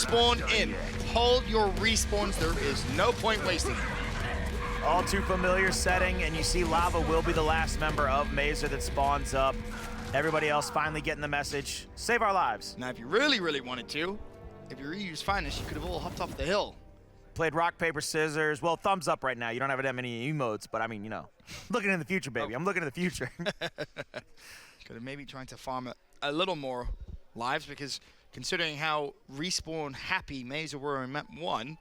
respawn in. Hold your respawns. There is no point wasting them. All too familiar setting, and you see Lava will be the last member of Mazer that spawns up. Everybody else finally getting the message. Save our lives. Now, if you really, really wanted to, if you reused Finest, you could have all hopped off the hill. Played rock, paper, scissors. Well, thumbs up right now. You don't have that many emotes, but I mean, you know, looking in the future, baby. I'm looking in the future. Could have maybe tried to farm a little more lives, because considering how respawn happy Mazer were in map 1,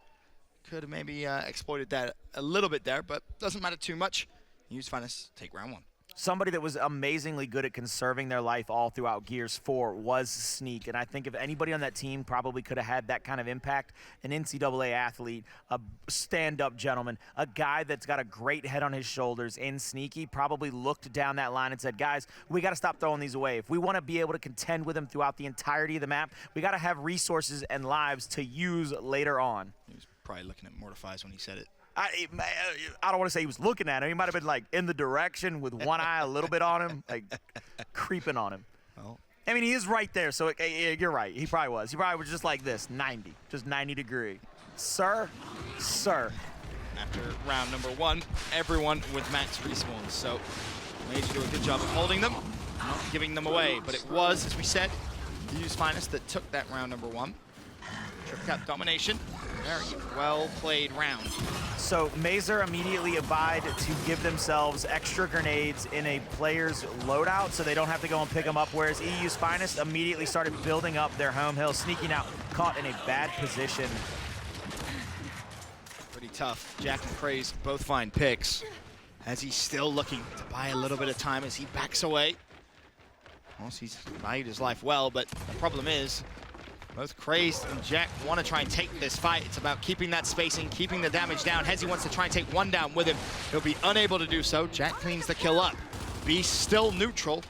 could have maybe exploited that a little bit there, but doesn't matter too much. Use Finest, take round 1. Somebody that was amazingly good at conserving their life all throughout Gears 4 was Sneak, and I think if anybody on that team probably could have had that kind of impact, an NCAA athlete, a stand-up gentleman, a guy that's got a great head on his shoulders in Sneaky, probably looked down that line and said, guys, we got to stop throwing these away. If we want to be able to contend with them throughout the entirety of the map, we got to have resources and lives to use later on. He was probably looking at Mortifies when he said it. I don't want to say he was looking at him. He might have been like in the direction with one eye a little bit on him, like creeping on him. Well, I mean, he is right there, so you're right. He probably was. He probably was just like this, 90, just 90 degree. Sir. After round number 1, everyone with max respawns. So Mazer do a good job of holding them, not giving them away. But it was, as we said, the Use Finest that took that round number 1. Triple cap domination. Very well played round. So Mazer immediately abide to give themselves extra grenades in a player's loadout so they don't have to go and pick them up, whereas EU's Finest immediately started building up their home hill, sneaking out, caught in a bad position. Pretty tough. Jack and Craze both find picks as he's still looking to buy a little bit of time as he backs away. Well, he's valued his life well, but the problem is both Crazed and Jack want to try and take this fight. It's about keeping that spacing, keeping the damage down. Hezzy wants to try and take one down with him. He'll be unable to do so. Jack cleans the kill up. Beast still neutral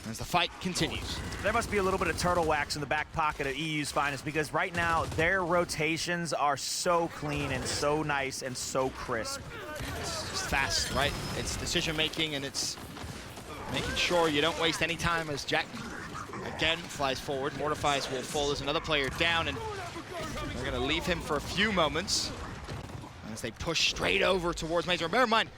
as the fight continues. There must be a little bit of turtle wax in the back pocket of EU's Finest, because right now their rotations are so clean and so nice and so crisp. It's just fast, right? It's decision making, and it's making sure you don't waste any time as Jack again flies forward. Mortifies will fall as another player down, and they're going to leave him for a few moments as they push straight over towards Mazer. Bear in mind,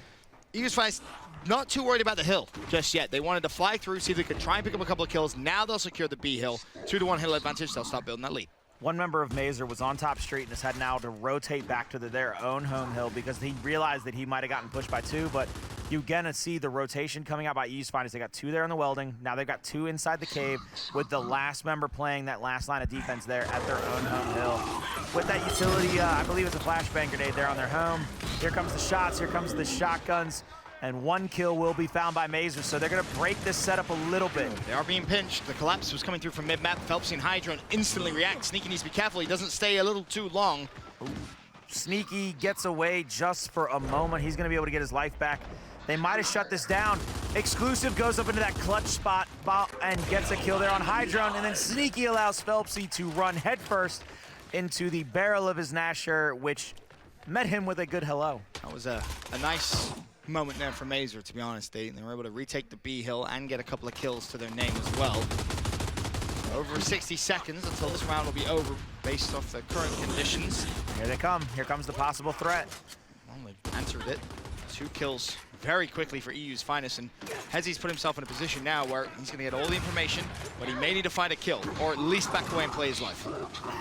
Eagles Finest not too worried about the hill just yet. They wanted to fly through, see if they could try and pick up a couple of kills. Now they'll secure the B hill. 2-1 hill advantage. They'll start building that lead. One member of Mazer was on top street and has had now to rotate back to their own home hill because he realized that he might have gotten pushed by 2, but you again see the rotation coming out by East Finest. They got 2 there in the welding. Now they've got 2 inside the cave with the last member playing that last line of defense there at their own home hill. With that utility, I believe it's a flashbang grenade there on their home. Here comes the shots, here comes the shotguns, and 1 kill will be found by Mazer, so they're gonna break this setup a little bit. They are being pinched. The collapse was coming through from mid-map. Phelpsy and Hydron instantly react. Sneaky needs to be careful. He doesn't stay a little too long. Ooh. Sneaky gets away just for a moment. He's gonna be able to get his life back. They might have shut this down. Exclusive goes up into that clutch spot and gets a kill there on Hydron, and then Sneaky allows Phelpsy to run headfirst into the barrel of his Nasher, which met him with a good hello. That was a nice moment there for Mazer, to be honest. They were able to retake the B hill and get a couple of kills to their name as well. Over 60 seconds until this round will be over based off the current conditions. Here they come. Here comes the possible threat. Well, they've answered it. 2 kills very quickly for EU's Finest, and Hezzy's put himself in a position now where he's going to get all the information, but he may need to find a kill, or at least back away and play his life.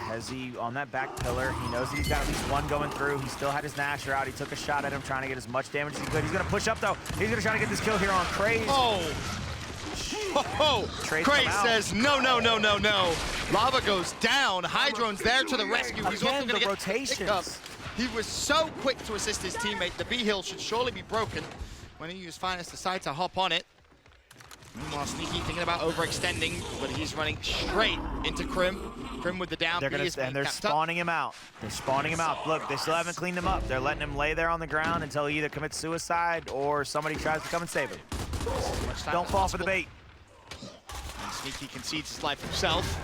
Hezzy on that back pillar. He knows that he's got at least 1 going through. He still had his Nasher out. He took a shot at him, trying to get as much damage as he could. He's going to push up, though. He's going to try to get this kill here on Craze. Oh, Craze says no. Lava goes down. Hydron's there to the rescue. He's also going to get picked up. He was so quick to assist his teammate. The B hill should surely be broken when EU's Finest decide to hop on it. Meanwhile, Sneaky thinking about overextending, but he's running straight into Crim. Crim with the down. They're spawning him out. They're spawning him out. Look, they still haven't cleaned him up. They're letting him lay there on the ground until he either commits suicide or somebody tries to come and save him. Don't fall for the bait. And Sneaky concedes his life himself.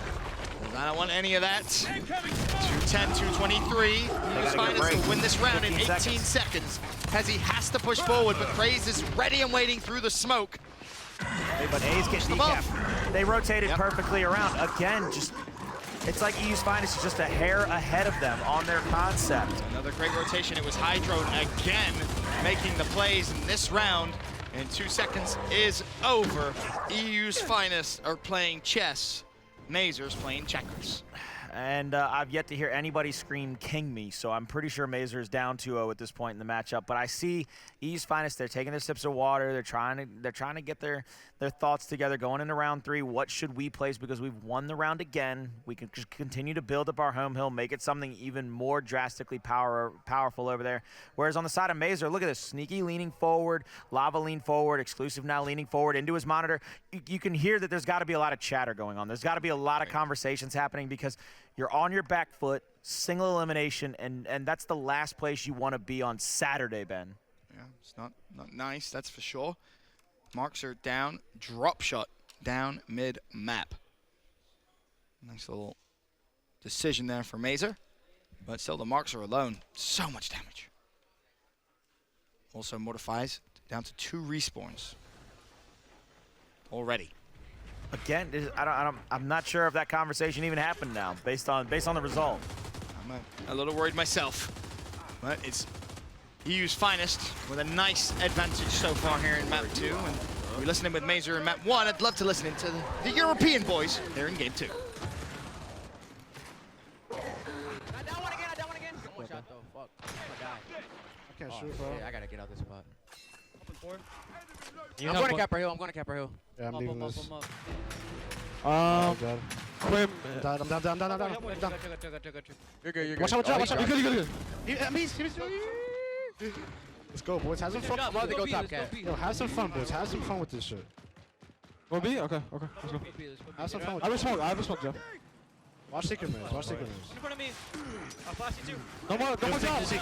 I don't want any of that. 2:10, 2:23. EU's Finest will win this round in 18 seconds. Hezzy has to push forward, but Craze is ready and waiting through the smoke. Hey, but A's get decapped. They rotated perfectly around. Again, just It's like EU's Finest is just a hair ahead of them on their concept. Another great rotation. It was Hydro again making the plays in this round. And 2 seconds is over. EU's Finest are playing chess. Mazer's playing checkers. And I've yet to hear anybody scream "King me," so I'm pretty sure Mazer is down 2-0 at this point in the matchup. But I see EU's Finest. They're taking their sips of water. They're trying to get their thoughts together going into round 3. What should we place? Because we've won the round again. We can just continue to build up our home hill, make it something even more drastically powerful over there. Whereas on the side of Mazer, look at this: Sneaky leaning forward, Lava lean forward, Exclusive now leaning forward into his monitor. You can hear that there's got to be a lot of chatter going on. There's got to be a lot of conversations happening because you're on your back foot, single elimination, and that's the last place you want to be on Saturday, Ben. Yeah, it's not nice, that's for sure. Marks are down, drop shot down mid-map. Nice little decision there for Mazer, but still the Marks are alone. So much damage. Also Mortifies down to 2 respawns already. Again, I'm not sure if that conversation even happened now, based on the result. I'm a little worried myself, but it's EU's Finest with a nice advantage so far here in map 2. And we're listening with Mazer in map 1. I'd love to listen to the European boys here in game 2. I down one again. One shot though. Fuck. I'm gonna die. I can't shoot, bro. Yeah, I gotta get out this spot. You I'm know going to what? Capper Hill. I'm going to Capper Hill. Yeah, I'm leaving this. Um, God. Quim. I'm down. You're good. Watch out. You're good. Let's go, boys. Have some fun. I'm about to go top cat. Yo, have some fun, boys. Have some fun with this shit. Go B? Okay, let's go. Have some fun with I this. have a smoke, Jeff. Watch secret moves. In front of me. I'll flash you too. No more jobs. You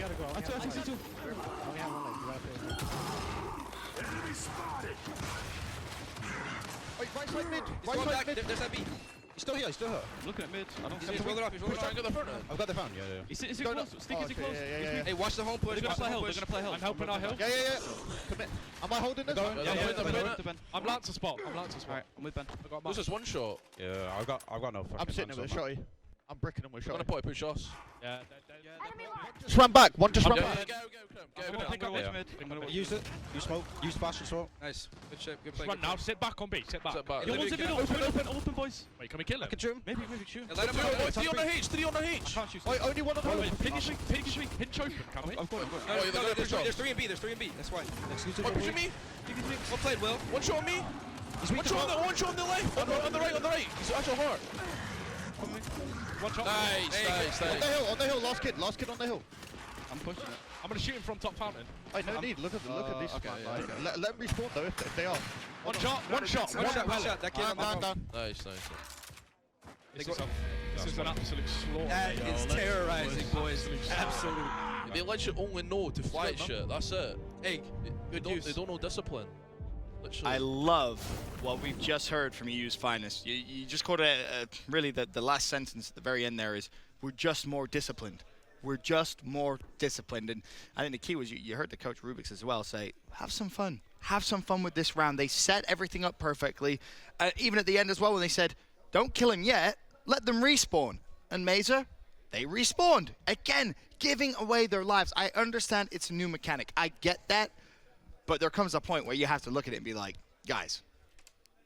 gotta go. I took 62. Only have one leg. You gotta play. Wait, right side mid. He's going back. There's that B. He's still here. Looking at mid. I don't He's rolling up. He's rolling up. I've got the phone. Yeah. Is it close? Stick is it close? Yeah. Hey, watch the home push. They're gonna Watch the play home hill. push. They're gonna play hill. I'm helping our hill. Yeah. Commit. Am I holding this? Yeah. I'm Lancer spot. Alright, I'm with Ben. I got This is one shot. Yeah, I've got no fucking. I'm sitting with a shotty. I'm bricking him with I'm shotty. gonna put push us. Yeah. Just run back. One just run Go. back. I'm gonna mid. Use it. Use smoke. Use flash as well. Nice. Good shape. Good play. Run now. Sit back on B. Sit back. Sit back. Yo, one's in middle. Open, boys. Wait, can we kill him? I can shoot him. Maybe shoot. Let him go. 3 on the H. 3 on the H. Can't shoot. Wait, only one on the Wait, pinch open, can we? I've got it. No, there's 3 in B. There's 3 in B. That's why. Exclusive. Oh, pushing me. One played well. One shot on me. One shot on the left. On the right. He's actual hard. One shot. Nice. On the hill. Last kid on the hill. I'm pushing it. I'm gonna shoot him from top fountain. Wait, no need. Look at this. okay, man. yeah, Like, let them respawn though if they are. One shot. One shot. That kid. Done. Nice. This is an absolute slaughter. That mate. is Let's- terrorizing, boys. Absolutely. They let you only know to fly shit. That's it. Hey, they don't know discipline. I love what we've just heard from EU's Finest. You just quoted really the last sentence at the very end there is, we're just more disciplined. We're just more disciplined. And I think the key was you heard the coach Rubix as well say, have some fun. Have some fun with this round. They set everything up perfectly. Even at the end as well when they said, don't kill him yet, let them respawn. And Mazer, they respawned. Again, giving away their lives. I understand it's a new mechanic. I get that. But there comes a point where you have to look at it and be like, guys.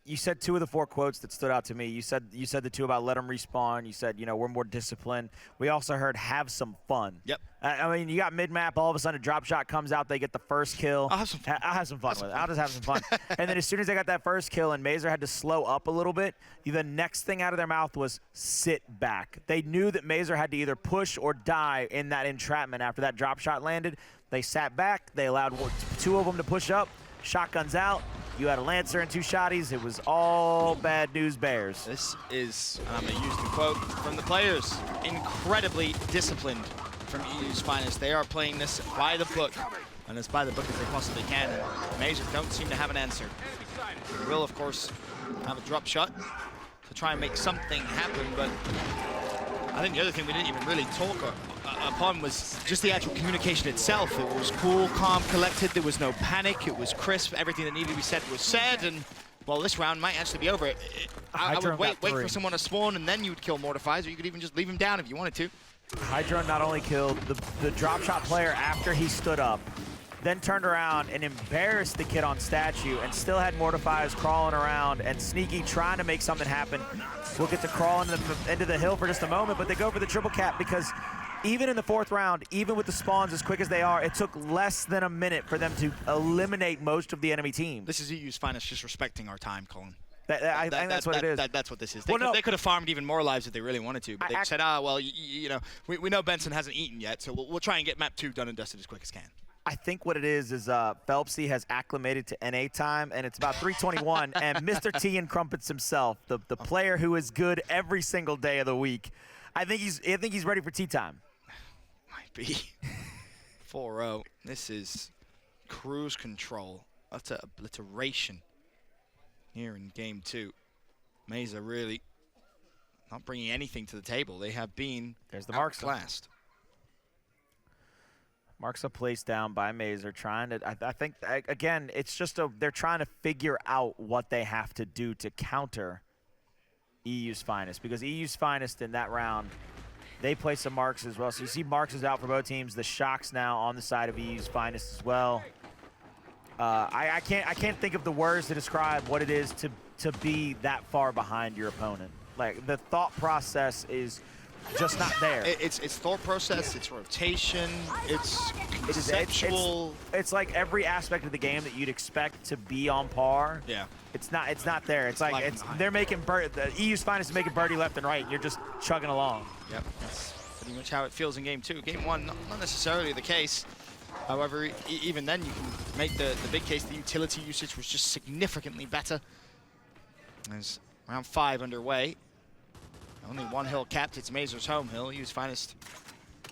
You said 2 of the 4 quotes that stood out to me. You said the 2 about let them respawn. You said, we're more disciplined. We also heard have some fun. Yep. I mean, you got mid-map, all of a sudden a drop shot comes out, they get the first kill. I'll have some fun. I'll have some fun with it. I'll just have some fun. And then as soon as they got that first kill and Mazer had to slow up a little bit, the next thing out of their mouth was sit back. They knew that Mazer had to either push or die in that entrapment after that drop shot landed. They sat back. They allowed 2 of them to push up. Shotguns out. You had a Lancer and 2 shotties. It was all bad news bears. This is, and I'm going to use the quote from the players, incredibly disciplined from EU's Finest. They are playing this by the book, and as by the book as they possibly can. Mazer don't seem to have an answer. They will, of course, have a drop shot to try and make something happen, but I think the other thing we didn't even really talk upon was just the actual communication itself. It was cool, calm, collected. There was no panic. It was crisp. Everything that needed to be said was said, and well, this round might actually be over. I Hydro would wait got for 3. someone to spawn, and then you'd kill Mortifies, or you could even just leave him down if you wanted to. Hydro not only killed the drop shot player after he stood up, then turned around and embarrassed the kid on statue and still had Mortifiers crawling around and Sneaky trying to make something happen. We'll get to crawl into the hill for just a moment, but they go for the triple cap because even in the 4th round, even with the spawns as quick as they are, it took less than a minute for them to eliminate most of the enemy team. This is EU's finest, just respecting our time, Colin. I think that's what it is. That's what this is. Well, They could have farmed even more lives if they really wanted to, but they said, well, you know, we know Benson hasn't eaten yet, so we'll try and get map 2 done and dusted as quick as can. I think what it is Phelpsy has acclimated to NA time, and it's about 3:21, and Mr. T and Crumpets himself, the player who is good every single day of the week, I think he's ready for tea time. Might be. 4-0. This is cruise control, utter obliteration here in game 2. Mesa really not bringing anything to the table. They have been outclassed. Marks a place down by Mazer, trying to. I think again, it's just they're trying to figure out what they have to do to counter EU's finest, because EU's finest in that round, they play some marks as well. So you see marks is out for both teams. The shock's now on the side of EU's finest as well. I can't think of the words to describe what it is to be that far behind your opponent. Like, the thought process is just not there. It's thought process, it's rotation, it's conceptual. It's like every aspect of the game that you'd expect to be on par. Yeah. It's not there. It's like they're making the EU's finest is making birdie left and right, and you're just chugging along. Yep, that's pretty much how it feels in game 2. Game 1, not necessarily the case. However, even then you can make the big case the utility usage was just significantly better. There's round 5 underway. Only 1 hill capped. It's Mazer's home hill. EU's finest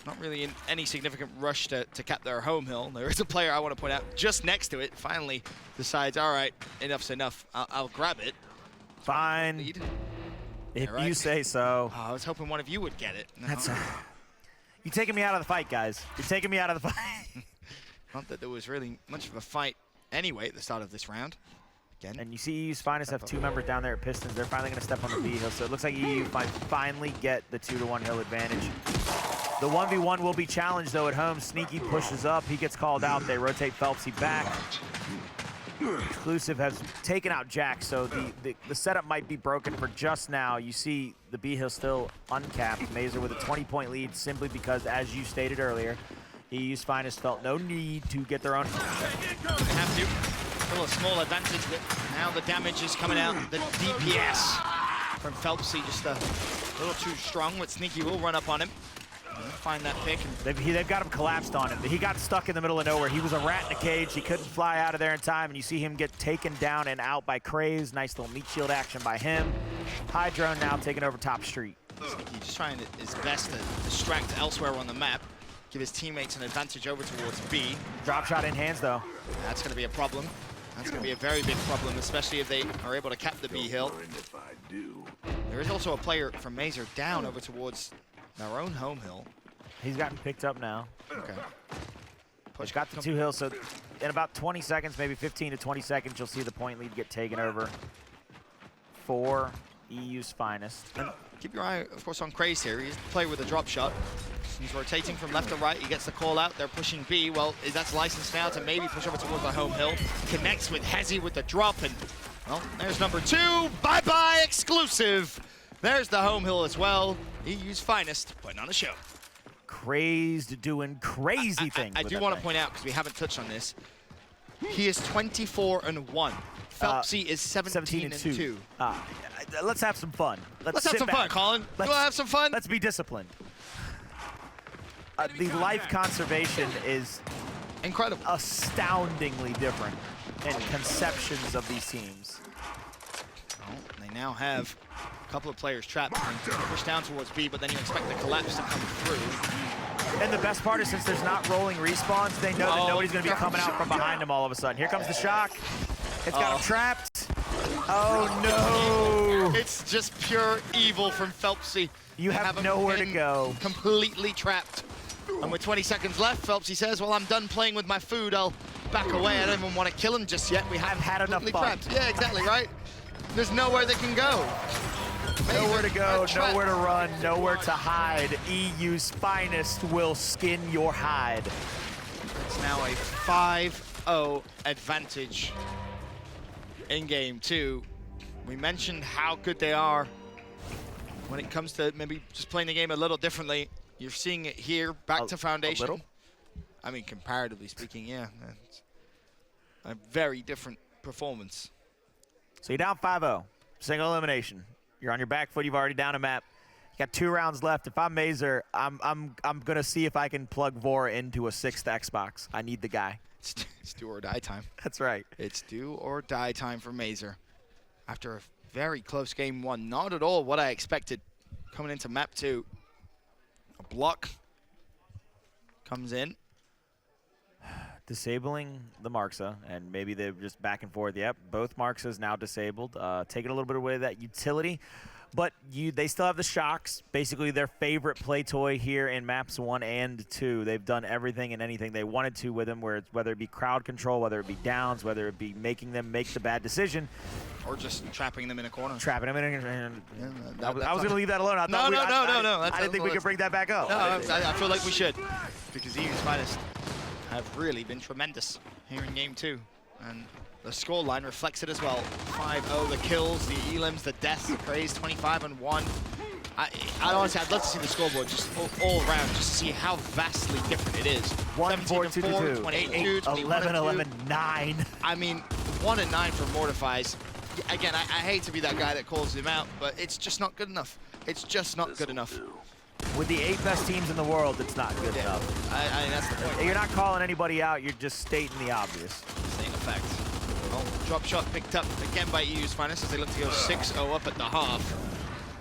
not really in any significant rush to cap their home hill. There is a player I want to point out just next to it. Finally decides, all right, enough's enough. I'll grab it. Fine. Lead. If right. you say so. Oh, I was hoping one of you would get it. No. You're taking me out of the fight, guys. You're taking me out of the fight. Not that there was really much of a fight anyway at the start of this round. Again. And you see EU's finest have 2 members down there at Pistons. They're finally going to step on the B hill. So it looks like EU finally get the 2-to-1 hill advantage. The 1v1 will be challenged, though, at home. Sneaky pushes up. He gets called out. They rotate Phelpsy back. Exclusive has taken out Jack, so the setup might be broken for just now. You see the B hill still uncapped. Mazer with a 20-point lead simply because, as you stated earlier, EU's finest felt no need to get their own. They have to. Still a small advantage, but now the damage is coming out. The DPS from Phelpsy just a little too strong, but Sneaky will run up on him. Find that pick. They've got him collapsed on him. He got stuck in the middle of nowhere. He was a rat in a cage. He couldn't fly out of there in time, and you see him get taken down and out by Craze. Nice little meat shield action by him. Hydro now taking over top street. Sneaky just trying his best to distract elsewhere on the map. Give his teammates an advantage over towards B. Drop shot in hands, though. That's going to be a problem. That's going to be a very big problem, especially if they are able to cap the B hill. There is also a player from Mazer down over towards their own home hill. He's gotten picked up now. Okay. Push got the 2 hills, so in about 20 seconds, maybe 15 to 20 seconds, you'll see the point lead get taken over for EU's finest. And keep your eye, of course, on Craze here. He's the player with a drop shot. He's rotating from left to right. He gets the call out. They're pushing B. Well, that's licensed now to maybe push over towards the home hill. Connects with Hezi with the drop, and well, there's number 2. Bye-bye exclusive. There's the home hill as well. EU's finest putting on a show. Crazed doing crazy things. I do want to point out, because we haven't touched on this, he is 24-1. Phelpsy is 17-2. Let's have some fun. Let's have some fun, Colin. You want to have some fun? Let's be disciplined. The life conservation is incredible, astoundingly different in conceptions of these teams. Well, they now have a couple of players trapped and push down towards B, but then you expect the collapse to come through. And the best part is, since there's not rolling respawns, they know that nobody's going to be coming out from behind them all of a sudden. Here comes the shock. It's got him trapped. Oh, no. It's just pure evil from Phelpsy. You have nowhere to go. Completely trapped. And with 20 seconds left, Phelpsy says, well, I'm done playing with my food. I'll back away. I don't even want to kill him just yet. We have had enough completely fun. trapped. Yeah, exactly, right? There's nowhere they can go. Nowhere to go, Trap. nowhere to run, nowhere to hide. EU's finest will skin your hide. It's now a 5-0 advantage in game 2. We mentioned how good they are when it comes to maybe just playing the game a little differently. You're seeing it here, back to Foundation. A little? I mean, comparatively speaking, yeah. It's a very different performance. So you're down 5-0, single elimination. You're on your back foot, you've already down a map. You got 2 rounds left. If I'm Mazer, I'm gonna see if I can plug Vora into a 6th Xbox. I need the guy. It's do or die time. That's right. It's do or die time for Mazer. After a very close game 1, not at all what I expected coming into map 2. A block comes in. Disabling the Marxa, and maybe they're just back and forth. Yep, both Marxas now disabled, taking a little bit away of that utility. But they still have the shocks, basically their favorite play toy here in maps 1 and 2. They've done everything and anything they wanted to with them, whether it be crowd control, whether it be downs, whether it be making them make the bad decision. Or just trapping them in a corner. Trapping them in Yeah, I was going to leave that alone. I No, thought no. I didn't think we could bring that back up. No, I feel like we should. Because EU's finest have really been tremendous here in game 2. And the scoreline reflects it as well. 5-0, the kills, the elims, the deaths, the praise, 25-1. I honestly, I'd love to see the scoreboard just all around, just to see how vastly different it is. 1-4-2-2, 22, 11-11-9. I mean, 1 and 9 for Mortifies. Again, I hate to be that guy that calls him out, but it's just not good enough. It's just not good enough. With the 8 best teams in the world, it's not good enough. I mean, that's the point. You're not calling anybody out, you're just stating the obvious. Same effect. Well, drop shot picked up again by EU's finest as they look to go 6-0 up at the half.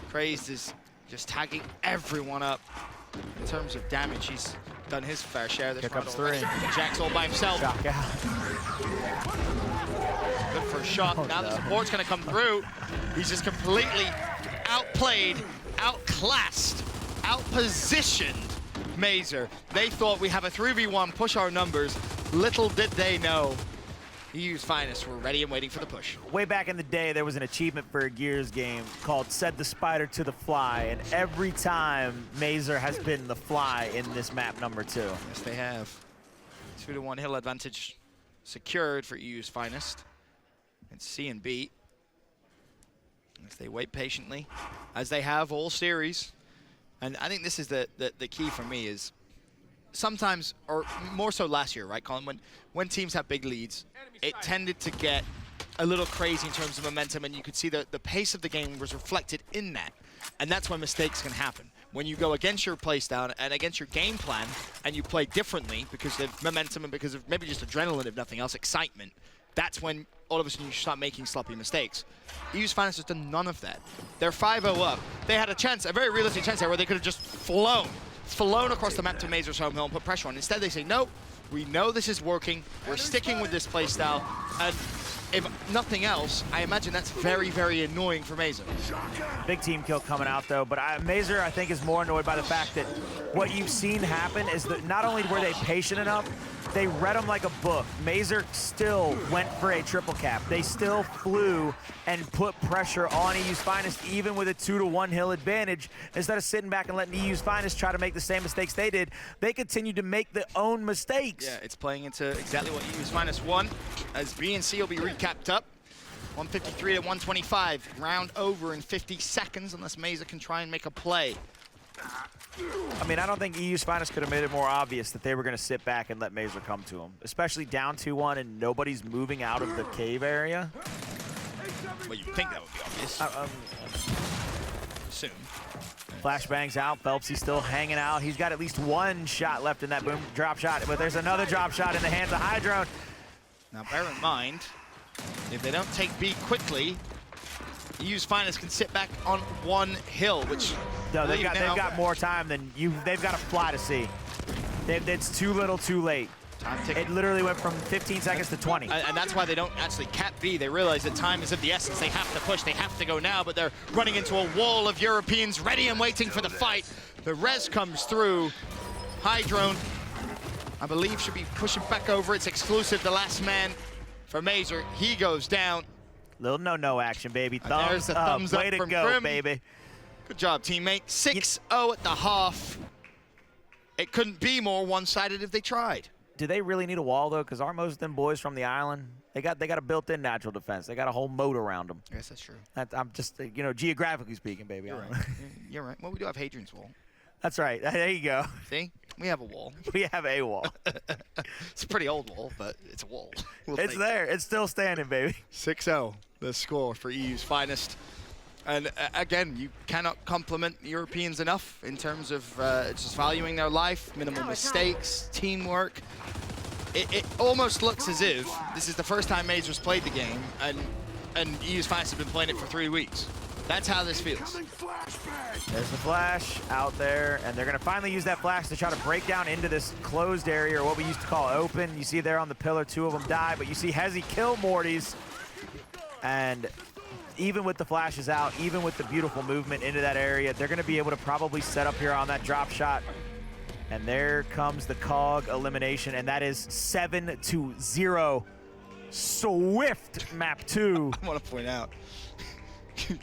Crazed is just tagging everyone up. In terms of damage, he's done his fair share this Here round comes already. 3. Jack's all by himself. Shock out. Good for a shot. Now the support's going to come through. He's just completely outplayed, outclassed, outpositioned Mazer. They thought we have a 3v1, push our numbers. Little did they know. EU's finest were ready and waiting for the push. Way back in the day, there was an achievement for a Gears game called Set the Spider to the Fly, and every time Mazer has been the fly in this map number 2. Yes, they have. 2-1 hill advantage secured for EU's finest. It's C and B. As they wait patiently, as they have all series. And I think this is the key for me is sometimes, or more so last year, right, Colin? When teams have big leads, it tended to get a little crazy in terms of momentum, and you could see the pace of the game was reflected in that. And that's when mistakes can happen. When you go against your playstyle and against your game plan, and you play differently because of momentum and because of maybe just adrenaline, if nothing else, excitement, that's when all of a sudden you start making sloppy mistakes. EU's finest has done none of that. They're 5-0 up. They had a chance, a very realistic chance there, where they could have just flown across the map to Mazer's home hill and put pressure on. Instead, they say, no, we know this is working. We're sticking with this playstyle. And if nothing else, I imagine that's very, very annoying for Mazer. Big team kill coming out, though, but Mazer, I think, is more annoyed by the fact that what you've seen happen is that not only were they patient enough, they read them like a book. Mazer still went for a triple cap. They still flew and put pressure on EU's finest, even with a 2-1 hill advantage. Instead of sitting back and letting EU's finest try to make the same mistakes they did, they continued to make their own mistakes. Yeah, it's playing into exactly what EU's finest won, as B and C will be recapped up. 153 to 125. Round over in 50 seconds, unless Mazer can try and make a play. I mean, I don't think EU's finest could have made it more obvious that they were going to sit back and let Mazer come to them, especially down 2-1 and nobody's moving out of the cave area. Well, you'd think that would be obvious. Soon. Flashbang's out. Phelpsy's still hanging out. He's got at least 1 shot left in that boom drop shot, but there's another drop shot in the hands of Hydrone. Now, bear in mind, if they don't take B quickly, EU's finest can sit back on 1 hill, which no, they've got more time than you. They've got to fly to C. It's too little, too late. Time ticking. It literally went from 15 seconds to 20. And that's why they don't actually cap B. They realize that time is of the essence. They have to push. They have to go now, but they're running into a wall of Europeans ready and waiting for the fight. The res comes through. Hydrone I believe, should be pushing back over. It's exclusive, the last man for Mazer. He goes down. Little no action, baby. And there's Thumbs the up. thumbs up Way to from go, Grim. baby. Good job, teammate. 6-0 at the half. It couldn't be more one-sided if they tried. Do they really need a wall, though? Because aren't most of them boys from the island? They got a built-in natural defense. They got a whole moat around them. I guess that's true. I'm just, geographically speaking, baby. You're right. You're right. Well, we do have Hadrian's Wall. That's right. There you go. See? We have a wall. We have a wall. It's a pretty old wall, but it's a wall. We'll It's take there. It's still standing, baby. 6-0, the score for EU's finest. And again, you cannot compliment Europeans enough in terms of just valuing their life, minimal mistakes, teamwork. It almost looks as if this is the first time Mazer's played the game, and EU's finest have been playing it for 3 weeks. That's how this feels. There's the flash out there, and they're going to finally use that flash to try to break down into this closed area, or what we used to call open. You see there on the pillar, 2 of them die, but you see Hezzy kill Mortys. And even with the flashes out, even with the beautiful movement into that area, they're going to be able to probably set up here on that drop shot. And there comes the COG elimination, and that is 7-0. Swift map 2. I want to point out,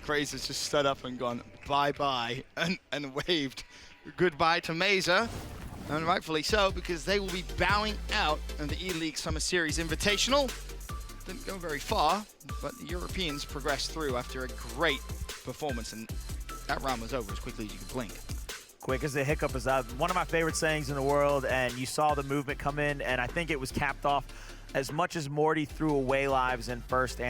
Grace has just stood up and gone bye-bye and waved goodbye to Mazer, and rightfully so, because they will be bowing out of the E-League Summer Series Invitational. Didn't go very far, but the Europeans progressed through after a great performance, and that round was over as quickly as you could blink. Quick as a hiccup is one of my favorite sayings in the world, and you saw the movement come in, and I think it was capped off as much as Morty threw away lives in first and